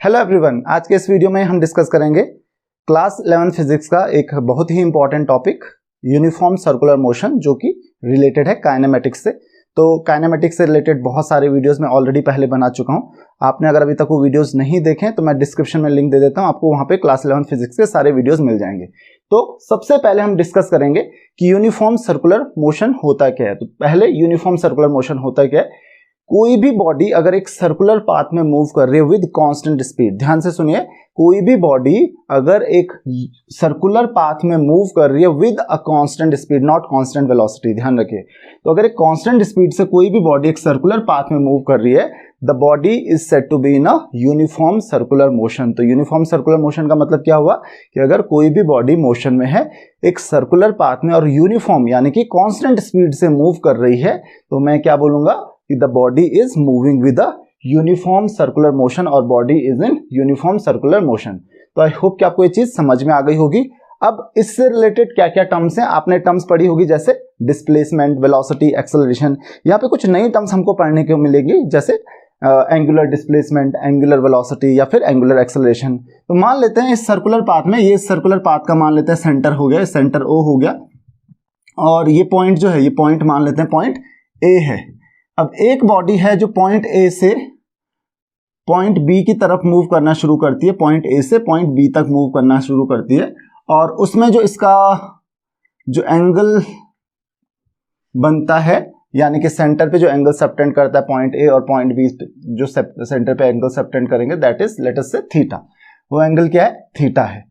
Hello everyone, आज के इस वीडियो में हम डिस्कस करेंगे क्लास 11 फिजिक्स का एक बहुत ही important topic uniform circular motion, जो कि रिलेटेड है काइनेमेटिक्स से। तो काइनेमेटिक्स से रिलेटेड बहुत सारे वीडियोस मैं ऑलरेडी पहले बना चुका हूं। आपने अगर अभी तक वो वीडियोस नहीं देखे तो मैं डिस्क्रिप्शन में लिंक दे देता हूं, आपको वहां पे क्लास 11 फिजिक्स के सारे वीडियोस मिल जाएंगे। तो सबसे पहले हम डिस्कस करेंगे कि यूनिफॉर्म सर्कुलर मोशन होता क्या है। तो पहले यूनिफॉर्म सर्कुलर मोशन होता क्या है। कोई भी बॉडी अगर एक सर्कुलर पाथ में मूव कर रही है विद कांस्टेंट स्पीड, ध्यान से सुनिए, कोई भी बॉडी अगर एक सर्कुलर पाथ में मूव कर रही है with a constant speed, not constant velocity, ध्यान रखिए। तो अगर एक कांस्टेंट स्पीड से कोई भी बॉडी एक सर्कुलर पाथ में मूव कर रही है, the body is said to be in a uniform circular motion. तो यूनिफॉर्म सर्कुलर मोशन का मतलब क्या हुआ कि अगर कोई भी बॉडी मोशन में है एक सर्कुलर पाथ में और यूनिफॉर्म यानी कि कांस्टेंट स्पीड से मूव कर रही है, तो मैं क्या बोलूंगा कि the body is moving with a uniform circular motion और body is in uniform circular motion. तो आई होप कि आपको ये चीज समझ में आ गई होगी। अब इससे रिलेटेड क्या क्या टर्म्स हैं, आपने टर्म्स पढ़ी होगी, जैसे डिस्प्लेसमेंट, वेलोसिटी, एक्सेलरेशन। यहाँ पे कुछ नई टर्म्स हमको पढ़ने को मिलेगी, जैसे एंगुलर डिस्प्लेसमेंट, एंगुलर वेलोसिटी या फिर एंगुलर एक्सेलरेशन। तो मान लेते हैं इस सर्कुलर पाथ में, ये सर्कुलर पाथ का मान लेते हैं सेंटर हो गया, सेंटर ओ हो गया, और ये पॉइंट जो है, ये पॉइंट मान लेते हैं पॉइंट ए है। अब एक बॉडी है जो पॉइंट ए से पॉइंट बी की तरफ मूव करना शुरू करती है, पॉइंट ए से पॉइंट बी तक मूव करना शुरू करती है, और उसमें जो इसका जो एंगल बनता है, यानी कि सेंटर पे जो एंगल सबटेंड करता है पॉइंट ए और पॉइंट बी, जो सेंटर पे एंगल सबटेंड करेंगे, दैट इज लेट अस से थीटा। वो एंगल क्या है? थीटा है।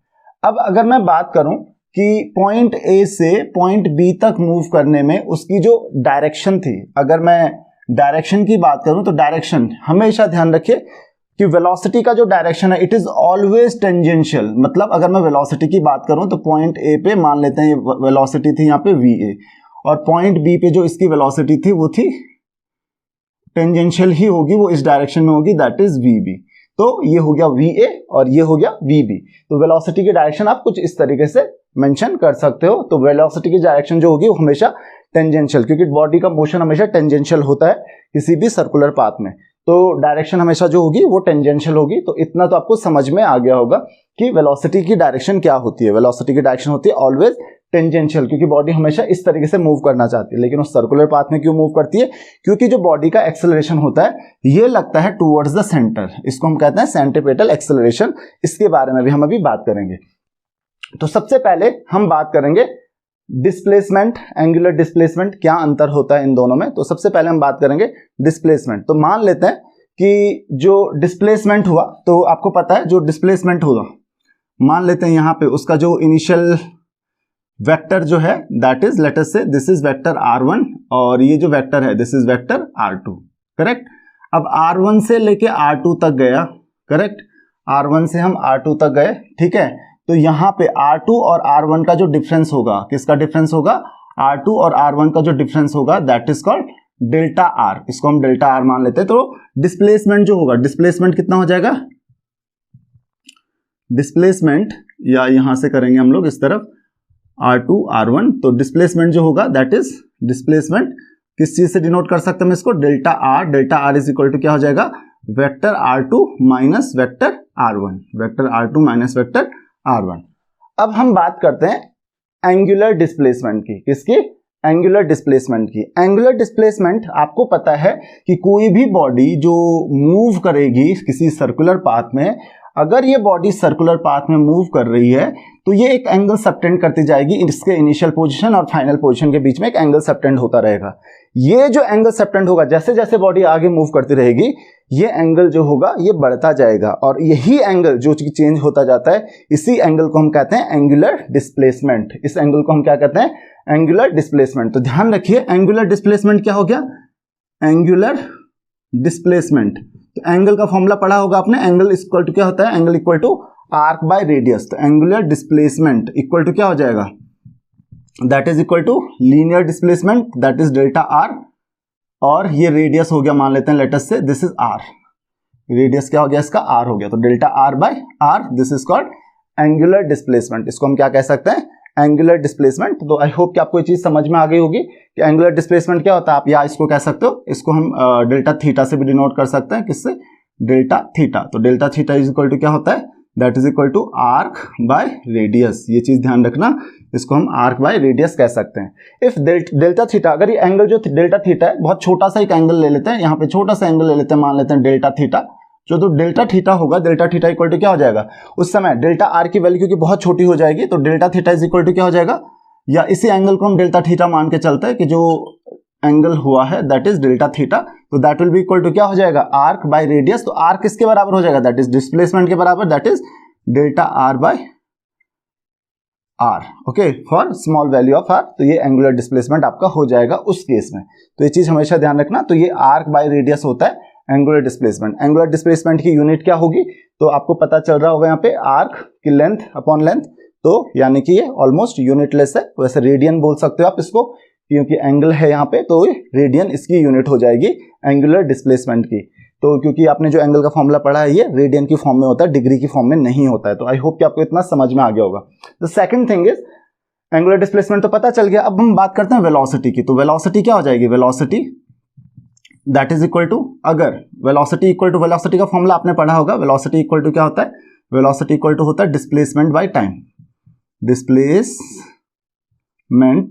अब अगर मैं बात करूं कि पॉइंट ए से पॉइंट बी तक मूव करने में उसकी जो डायरेक्शन थी, अगर मैं डायरेक्शन की बात करूं तो डायरेक्शन हमेशा ध्यान रखिए कि वेलोसिटी का जो डायरेक्शन है इट इज ऑलवेज टेंजेंशियल। मतलब अगर मैं वेलोसिटी की बात करूं तो पॉइंट ए पे मान लेते हैं वेलोसिटी थी यहाँ पे वी ए, और पॉइंट बी पे जो इसकी वेलोसिटी थी वो थी टेंजेंशियल ही होगी, वो इस डायरेक्शन में होगी, दैट इज वी बी। तो ये हो गया वी ए और ये हो गया वी बी। तो वेलोसिटी की डायरेक्शन आप कुछ इस तरीके से मेंशन कर सकते हो। तो वेलोसिटी की डायरेक्शन जो होगी वो हमेशा टेंजेंशियल, क्योंकि बॉडी का मोशन हमेशा टेंजेंशियल होता है किसी भी सर्कुलर पाथ में, तो डायरेक्शन हमेशा जो होगी वो टेंजेंशियल होगी। तो इतना तो आपको समझ में आ गया होगा कि वेलोसिटी की डायरेक्शन क्या होती है। वेलोसिटी की डायरेक्शन होती है ऑलवेज टेंजेंशियल, क्योंकि बॉडी हमेशा इस तरीके से मूव करना चाहती है। लेकिन उस सर्कुलर पाथ में क्यों मूव करती है? क्योंकि जो बॉडी का एक्सेलरेशन होता है ये लगता है टुवर्ड्स द सेंटर, इसको हम कहते हैं सेंट्रीपेटल एक्सेलरेशन। इसके बारे में भी हम अभी बात करेंगे। तो सबसे पहले हम बात करेंगे डिस्प्लेसमेंट, एंगुलर डिस्प्लेसमेंट, क्या अंतर होता है इन दोनों में। तो सबसे पहले हम बात करेंगे डिस्प्लेसमेंट। तो मान लेते हैं कि जो डिस्प्लेसमेंट हुआ, तो आपको पता है जो डिस्प्लेसमेंट होगा, मान लेते हैं यहां पे उसका जो इनिशियल वेक्टर जो है दैट इज, लेट अस से दिस इज वेक्टर r1 और ये जो वेक्टर है this is vector r2, correct. अब r1 से लेके r2 तक गया, करेक्ट, r1 से हम r2 तक गए, ठीक है। तो यहां पे r2 और r1 का जो डिफरेंस होगा, किसका डिफरेंस होगा? r2 और r1 का जो डिफरेंस होगा that is called delta r, इसको हम डेल्टा r मान लेते हैं। तो डिस्प्लेसमेंट जो होगा, डिस्प्लेसमेंट कितना हो जाएगा? डिस्प्लेसमेंट, या यहां से करेंगे हम लोग इस तरफ r2 r1, तो डिस्प्लेसमेंट जो होगा दैट इज, डिस्प्लेसमेंट किस चीज से डिनोट कर सकते हैं हम इसको? Delta r। Delta r is equal to क्या हो जाएगा? Vector r2 minus vector r1, vector r2 minus vector r1। अब हम बात करते हैं एंगुलर डिस्प्लेसमेंट की, किसकी? एंगुलर डिस्प्लेसमेंट की। एंगुलर डिस्प्लेसमेंट आपको पता है कि कोई भी बॉडी जो मूव करेगी किसी सर्कुलर पाथ में, अगर ये बॉडी सर्कुलर पाथ में मूव कर रही है तो ये एक एंगल सबटेंड करती जाएगी, इसके इनिशियल पोजीशन और फाइनल पोजीशन के बीच में एक एंगल सबटेंड होता रहेगा। ये जो एंगल सबटेंड होगा, जैसे जैसे बॉडी आगे मूव करती रहेगी ये एंगल जो होगा ये बढ़ता जाएगा, और यही एंगल जो चेंज होता जाता है, इसी एंगल को हम कहते हैं एंगुलर डिस्प्लेसमेंट। इस एंगल को हम क्या कहते हैं? Angular displacement. तो ध्यान रखिए एंगुलर डिस्प्लेसमेंट क्या हो गया? Angular displacement. तो एंगल का फॉर्मूला पढ़ा होगा आपने, एंगल इक्वल टू क्या होता है? Angle equal to arc by radius. तो एंगुलर डिस्प्लेसमेंट इक्वल टू क्या हो जाएगा? That is equal to linear displacement, that is delta r, और ये रेडियस हो गया, मान लेते हैं लेट अस से दिस इज आर, रेडियस क्या हो गया इसका? आर हो गया। तो delta r by r, this is called angular displacement. इसको हम क्या कह सकते हैं? Angular displacement. तो आई होप कि आपको ये चीज समझ में आ गई होगी कि एंगुलर डिस्प्लेसमेंट क्या होता है। आप या इसको कह सकते हो, इसको हम डेल्टा थीटा से भी डिनोट कर सकते हैं, किससे? Delta theta. तो delta theta is equal to क्या होता है, that is equal to arc by radius. ये चीज ध्यान रखना, इसको हम आर्क बाय रेडियस कह सकते हैं। इफ डेल्टा थीटा, अगर ये एंगल जो डेल्टा थीटा है, बहुत छोटा सा एक एंगल ले लेते हैं, यहाँ पे छोटा सा एंगल ले लेते हैं, मान लेते हैं डेल्टा थीटा। जो तो डेल्टा थीटा होगा, डेल्टा थीटा इक्वल टू क्या हो जाएगा, उस समय डेल्टा आर की वैल्यू क्योंकि बहुत छोटी हो जाएगी, तो delta theta is equal to क्या हो जाएगा, या इसी एंगल को हम डेल्टा थीटा मान के चलते हैं कि जो एंगल हुआ है दैट इज डेल्टा थीटा, तो that will be equal to क्या हो जाएगा, आर्क बाय रेडियस। तो आर्क किसके बराबर हो जाएगा, दैट इज डिस्प्लेसमेंट के बराबर, that is delta r by r, okay, for small value of r. तो ये एंगुलर डिस्प्लेसमेंट आपका हो जाएगा उस केस में। तो ये चीज हमेशा ध्यान रखना। तो ये आर्क बाय रेडियस होता है एंगुलर डिस्प्लेसमेंट। एंगुलर डिस्प्लेसमेंट की यूनिट क्या होगी, तो आपको पता चल रहा होगा यहाँ पे, आर्क की लेंथ अपॉन लेंथ। तो यानी कि ये ऑलमोस्ट यूनिटलेस है, वैसे रेडियन बोल सकते हो आप इसको, क्योंकि एंगल है यहाँ पे, तो रेडियन इसकी यूनिट हो जाएगी एंगुलर डिस्प्लेसमेंट की। तो क्योंकि आपने जो एंगल का फॉर्मूला पढ़ा है ये रेडियन की फॉर्म में होता है, डिग्री की फॉर्म में नहीं होता है। तो आई होप कि आपको इतना समझ में आ गया होगा। The second thing is angular displacement तो पता चल गया। अब हम बात करते हैं वेलोसिटी की। तो वेलोसिटी क्या हो जाएगी, velocity that is equal to, अगर वेलोसिटी इक्वल टू, वेलोसिटी का फॉर्मूला आपने पढ़ा होगा, वेलोसिटी इक्वल टू क्या होता है, वेलोसिटी इक्वल टू होता है displacement by time, displacement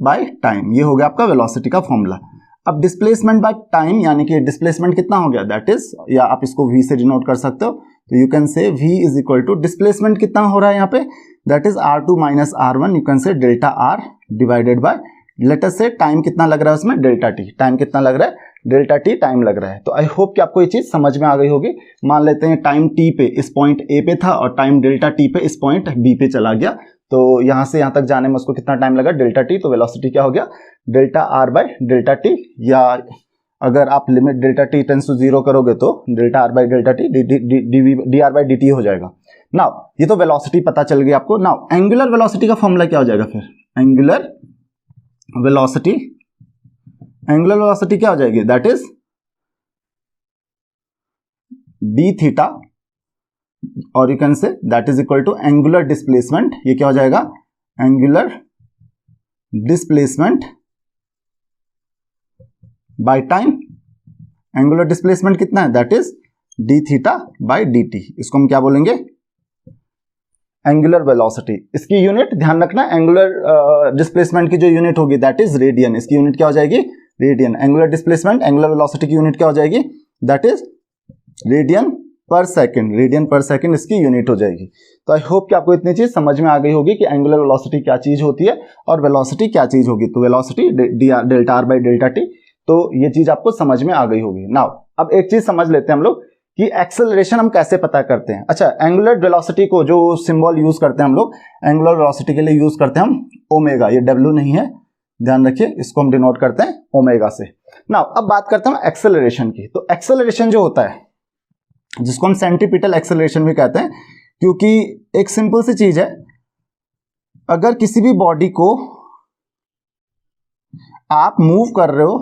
by time. ये हो गया आपका वेलोसिटी का फॉर्मूला। अब डिस्प्लेसमेंट बाय टाइम यानी कि डिस्प्लेसमेंट कितना हो गया, दैट इज, या आप इसको v से डिनोट कर सकते हो, तो you can say v is equal to displacement कितना हो रहा है यहाँ पे, that is r2 minus r1, you can say delta r divided by, let us say time कितना लग रहा है उसमें, डेल्टा t। टाइम कितना लग रहा है, डेल्टा t टाइम लग रहा है। तो आई होप कि आपको ये चीज समझ में आ गई होगी। मान लेते हैं टाइम t पे इस पॉइंट a पे था और टाइम डेल्टा t पे इस पॉइंट b पे चला गया, तो यहां से यहां तक जाने में उसको कितना टाइम लगा, डेल्टा t। तो वेलोसिटी क्या हो गया, delta r by delta t, या अगर आप limit delta t tends to 0 करोगे तो delta r by delta t dr by dt हो जाएगा। नाउ ये तो वेलोसिटी पता चल गई आपको। नाउ एंगुलर वेलोसिटी का फॉर्मूला क्या हो जाएगा फिर, एंगुलर वेलोसिटी, एंगुलर वेलोसिटी क्या हो जाएगी, दैट इज d थीटा, और you can say that is equal to angular displacement. ये क्या हो जाएगा, angular displacement by time. Angular displacement कितना है, that is d theta by dt। इसको हम क्या बोलेंगे, एंगुलर वेलोसिटी। इसकी यूनिट ध्यान रखना, एंगुलर डिस्प्लेसमेंट की जो यूनिट होगी दैट इज रेडियन। इसकी यूनिट क्या हो जाएगी, radian. Angular displacement, angular velocity की यूनिट क्या हो जाएगी, दैट इज रेडियन पर सेकंड, रेडियन पर सेकंड इसकी यूनिट हो जाएगी। तो आई होप कि आपको इतनी चीज समझ में आ गई होगी कि एंगुलर वेलोसिटी क्या चीज होती है और वेलोसिटी क्या चीज होगी। तो velocity delta R by delta T, तो ये चीज आपको समझ में आ गई होगी। नाउ अब एक चीज समझ लेते हैं हम लोग कि एक्सेलरेशन हम कैसे पता करते हैं। अच्छा, एंगुलर वेलोसिटी को जो सिंबल यूज करते हैं हम लोग एंगुलर वेलोसिटी के लिए यूज करते हैं हम ओमेगा। ये डब्ल्यू नहीं है, ध्यान रखिए, इसको हम डिनोट करते हैं ओमेगा से। नाउ अब बात करते हैं एक्सेलरेशन की। तो एक्सेलरेशन जो होता है जिसको हम सेंट्रीपिटल एक्सेलरेशन भी कहते हैं, क्योंकि एक सिंपल सी चीज है, अगर किसी भी बॉडी को आप मूव कर रहे हो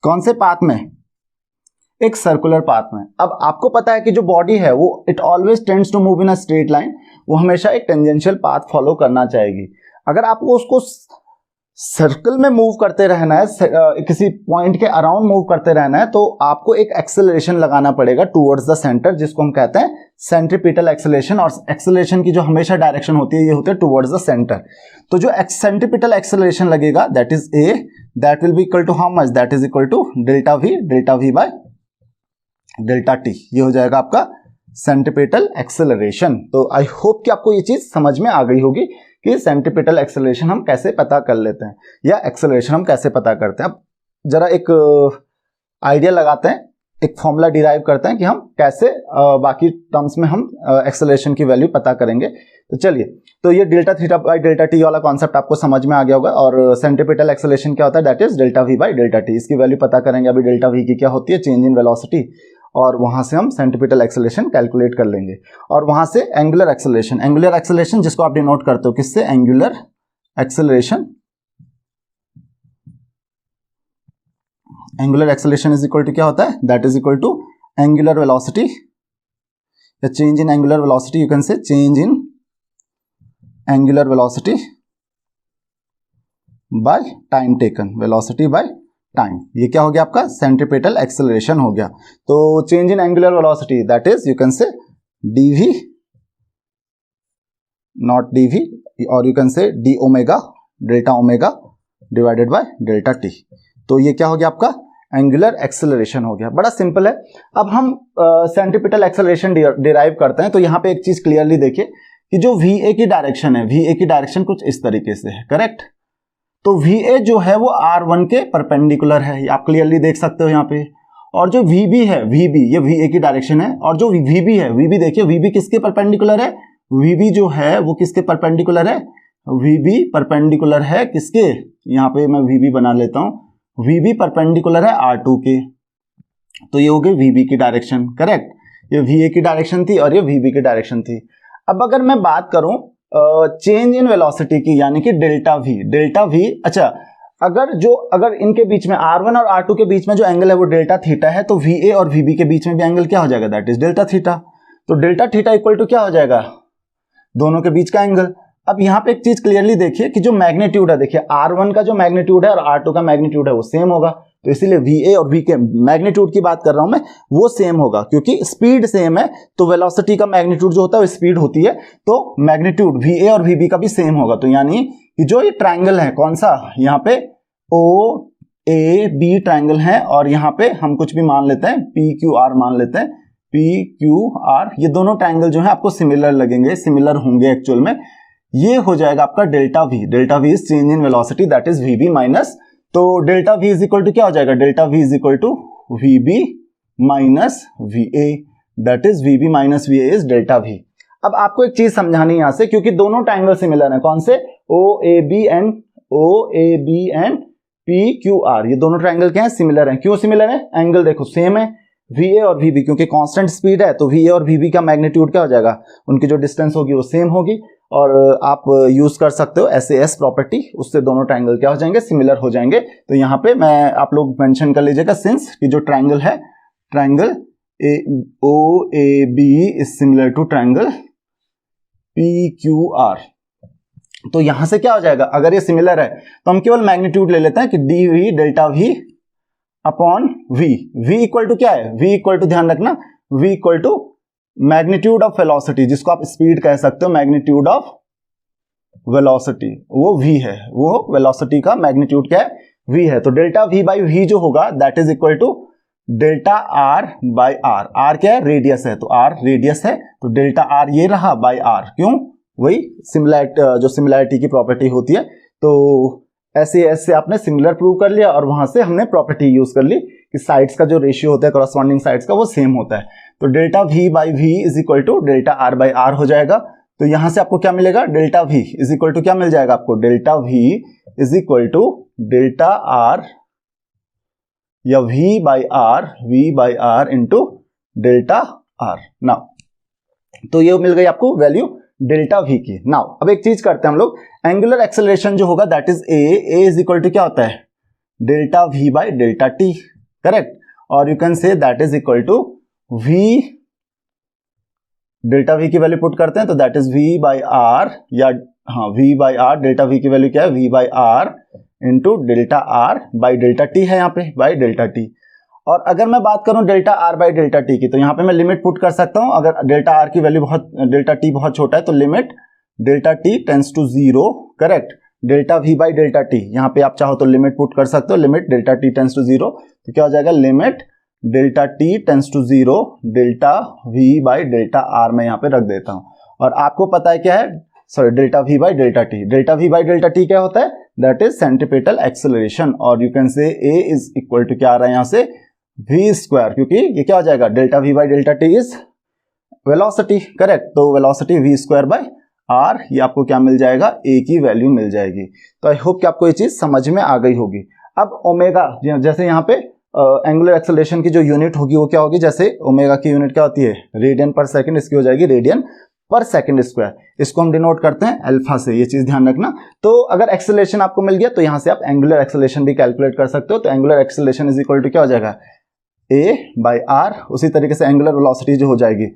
कौन से पाथ में, एक सर्कुलर पाथ में। अब आपको पता है कि जो बॉडी है वो it always tends to move in a straight line, वो हमेशा एक टेंजेंशियल पाथ फॉलो करना चाहेगी। अगर आपको उसको सर्कल में मूव करते रहना है, किसी पॉइंट के अराउंड मूव करते रहना है, तो आपको एक एक्सेलरेशन लगाना पड़ेगा टुवर्ड्स द सेंटर, जिसको हम कहते हैं सेंट्रीपिटल एक्सेलरेशन। और एक्सेलरेशन की जो हमेशा डायरेक्शन होती है ये होती है टुवर्ड्स द सेंटर। तो जो सेंट्रीपिटल एक्सेलरेशन लगेगा that is a, that will be equal to how much, that is equal to delta v by delta t. ये हो जाएगा आपका सेंट्रीपिटल एक्सेलरेशन। तो आई होप कि आपको ये चीज समझ में आ गई होगी कि सेंट्रीपिटल एक्सेलरेशन हम कैसे पता कर लेते हैं या एक्सेलरेशन हम कैसे पता करते हैं। अब जरा एक आइडिया लगाते हैं, एक फॉर्मूला डिराइव करते हैं कि हम कैसे बाकी टर्म्स में हम एक्सेलरेशन की वैल्यू पता करेंगे। तो चलिए, तो ये delta theta by delta T वाला कॉन्सेप्ट आपको समझ में आ गया होगा। और सेंट्रीपिटल एक्सेलरेशन क्या होता है, that is delta we by delta T. इसकी वैल्यू पता करेंगे। अभी डेल्टा वी की क्या होती है, चेंज इन वेलोसिटी, और वहां से हम सेंट्रीपिटल एक्सेलरेशन कैलकुलेट कर लेंगे। और वहां से एंगुलर एक्सेलरेशन जिसको आप डिनोट करते हो किससे, angular acceleration. Angular acceleration is equal to क्या होता है, that is equal to angular velocity या change in angular velocity, you can say change in angular velocity by time taken, velocity by time. ये क्या हो गया आपका सेंट्रीपिटल एक्सेलरेशन हो गया। तो change in angular velocity that is you can से dv नॉट dv और यू कैन से d omega delta omega divided by delta t। तो ये क्या हो गया आपका एंगुलर एक्सेलरेशन हो गया। बड़ा सिंपल है। अब हम सेंट्रीपिटल एक्सेलरेशन डिराइव करते हैं। तो यहाँ पे एक चीज क्लियरली देखिए कि जो va की डायरेक्शन है, va की डायरेक्शन कुछ इस तरीके से है, करेक्ट। तो va जो है वो r1 के परपेंडिकुलर है, आप क्लियरली देख सकते हो यहाँ पे। और जो vb है, vb ये va की डायरेक्शन है, और जो vb है, vb देखिए vb किसके परपेंडिकुलर है, vb जो है वो किसके परपेंडिकुलर है, vb परपेंडिकुलर है किसके, यहाँ पे मैं vb बना लेता हूं, vb परपेंडिकुलर है r2 के। तो ये हो गई vb की डायरेक्शन, करेक्ट। ये va की डायरेक्शन थी और ये vb की डायरेक्शन थी। अब अगर मैं बात करूं चेंज इन वेलोसिटी की, यानी कि डेल्टा v, अच्छा अगर इनके बीच में r1 और r2 के बीच में जो एंगल है वो डेल्टा थीटा है, तो va और vb के बीच में भी एंगल क्या हो जाएगा, दैट इज डेल्टा थीटा। तो डेल्टा थीटा इक्वल टू क्या हो जाएगा, दोनों के बीच का एंगल। अब यहाँ पे एक चीज क्लियरली देखिए कि जो मैग्नीट्यूड है, देखिए r1 का जो मैग्नीट्यूड है और r2 का मैग्नीट्यूड है वो सेम होगा। तो इसीलिए va और v के मैग्नीट्यूड की बात कर रहा हूं मैं, वो सेम होगा क्योंकि स्पीड सेम है। तो वेलोसिटी का मैग्नीट्यूड जो होता है वो स्पीड होती है, तो मैग्नीट्यूड va और vb का भी सेम होगा। तो यानी कि जो ये ट्राइंगल है, कौन सा, यहाँ पे OAB ट्राइंगल है, और यहाँ पे हम कुछ भी मान लेते हैं, PQR मान लेते हैं, PQR, ये दोनों ट्राइंगल जो है आपको सिमिलर लगेंगे, सिमिलर होंगे एक्चुअल में। ये हो जाएगा आपका delta v is change in velocity that is vb minus, तो delta v is equal to क्या हो जाएगा, delta v is equal to vb minus va, that is vb minus va is delta v। अब आपको एक चीज समझानी है यहां से, क्योंकि दोनों ट्राइंगल सिमिलर है, कौन से, OAB एंड PQR, ये दोनों ट्राइंगल क्या है, सिमिलर है। क्यों सिमिलर है, एंगल देखो सेम है, VA और VB, क्योंकि कांस्टेंट स्पीड है तो VA और VB का मैग्नीट्यूड क्या हो जाएगा, उनकी जो डिस्टेंस होगी वो सेम होगी। और आप यूज कर सकते हो SAS प्रॉपर्टी, उससे दोनों ट्राइंगल क्या हो जाएंगे, सिमिलर हो जाएंगे। तो यहाँ पे मैं आप लोग मेंशन कर लीजिएगा, सिंस कि जो ट्राइंगल है, triangle OAB is similar to triangle PQR। तो यहां से क्या हो जाएगा, अगर ये सिमिलर है तो हम केवल मैग्नीट्यूड ले लेते हैं कि dv delta v upon v equal to क्या है, v इक्वल टू, ध्यान रखना, v equal to magnitude of velocity, जिसको आप स्पीड कह सकते हो, मैग्नीट्यूड ऑफ वेलोसिटी वो v है, वो वेलोसिटी का मैग्नीट्यूड क्या है, v है। तो डेल्टा v बाई v जो होगा that is equal to delta r by r। r क्या है, रेडियस है, तो r रेडियस है, तो डेल्टा r ये रहा बाई r, क्यों, वही सिमिलैरिटी, जो सिमिलैरिटी की प्रॉपर्टी होती है। तो SAS से आपने सिमिलर प्रूव कर लिया, और वहां से हमने प्रॉपर्टी यूज कर ली कि साइड्स का जो रेशियो होता है करस्पॉन्डिंग साइड्स का वो सेम होता है। तो delta v by v is equal to delta r by r हो जाएगा। तो यहां से आपको क्या मिलेगा, delta v is equal to क्या मिल जाएगा आपको, delta v is equal to delta r या v by r into delta r। Now तो ये मिल गई आपको वैल्यू डेल्टा v की। नाउ अब एक चीज करते हैं हम लोग, एंगुलर एक्सेलरेशन जो होगा that is a is equal to क्या होता है, delta v by delta t, correct. और you can say that is equal to v, delta v की वैल्यू पुट करते हैं तो that is v by r, या हाँ v by r, delta v की वैल्यू क्या है, v by r into delta r by delta t है यहाँ पे, बाई डेल्टा t। और अगर मैं बात करूं delta r by delta t की, तो यहाँ पे मैं लिमिट पुट कर सकता हूं, अगर डेल्टा r की वैल्यू बहुत, डेल्टा t बहुत छोटा है, तो limit delta t tends to 0, correct, delta v by delta t, यहाँ पे आप चाहो तो लिमिट पुट कर सकते हो, limit delta t tends to 0, तो क्या हो जाएगा, limit delta t tends to 0 delta v by delta r मैं यहाँ पे रख देता हूँ। और आपको पता है क्या है, sorry, delta v by delta t, delta v by delta t क्या होता है, दैट इज सेंट्रीपिटल एक्सेलरेशन। और you can say a is equal to क्या आ रहा है यहाँ से, v स्क्वायर, क्योंकि ये क्या हो जाएगा, delta v by delta t is velocity, correct. तो velocity v square by r, ये आपको क्या मिल जाएगा, a की वैल्यू मिल जाएगी। तो आई होप कि आपको ये चीज समझ में आ गई होगी। अब ओमेगा, जैसे यहाँ पे एंगुलर एक्सेलरेशन की जो यूनिट होगी वो क्या होगी, जैसे ओमेगा की यूनिट क्या होती है, रेडियन पर सेकंड, इसकी हो जाएगी रेडियन पर सेकंड स्क्वायर, इसको हम डिनोट करते हैं अल्फा से, ये चीज ध्यान रखना। तो अगर एक्सेलरेशन आपको मिल गया तो यहां से आप एंगुलर एक्सेलरेशन भी कैलकुलेट कर सकते हो। तो angular acceleration is equal to क्या हो जाएगा, a बाई r। उसी तरीके से एंगुलर वेलोसिटी जो हो जाएगी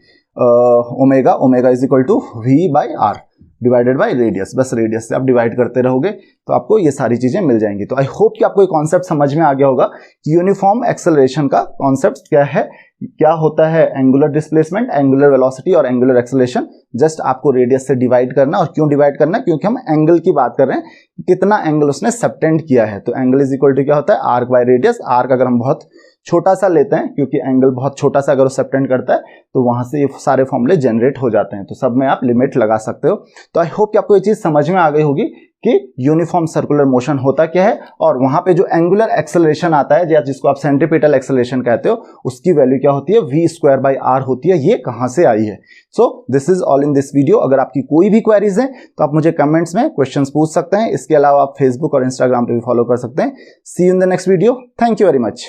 omega is equal to v by r। Divided by radius, बस रेडियस से आप डिवाइड करते रहोगे तो आपको ये सारी चीजें मिल जाएंगी। तो आई होप कि आपको ये कॉन्सेप्ट समझ में आ गया होगा कि यूनिफॉर्म एक्सेलरेशन का कॉन्सेप्ट क्या है, क्या होता है एंगुलर डिस्प्लेसमेंट, एंगुलर वेलोसिटी और एंगुलर एक्सेलरेशन। जस्ट आपको रेडियस से डिवाइड करना, और क्यों डिवाइड करना, क्योंकि हम एंगल की बात कर रहे हैं, कितना एंगल उसने सबटेंड किया है। तो एंगल इज इक्वल टू क्या होता है, आर्क बाय रेडियस। आर्क अगर हम बहुत छोटा सा लेते हैं, क्योंकि एंगल बहुत छोटा सा अगर वो सबटेंड करता है तो वहां से ये सारे फॉर्मूले जनरेट हो जाते हैं। तो सब में आप लिमिट लगा सकते हो। तो आई होप कि आपको ये चीज समझ में आ गई होगी कि यूनिफॉर्म सर्कुलर मोशन होता क्या है, और वहां पे जो एंगुलर एक्सेलरेशन आता है या जिसको आप सेंट्रीपिटल एक्सेलरेशन कहते हो, उसकी वैल्यू क्या होती है, v²/r होती है। ये कहां से आई है। So this is all in this video. अगर आपकी कोई भी क्वेरीज है तो आप मुझे कमेंट्स में क्वेश्चंस पूछ सकते हैं। इसके अलावा आप फेसबुक और इंस्टाग्राम पे भी फॉलो कर सकते हैं। See you in the next video. Thank you very much.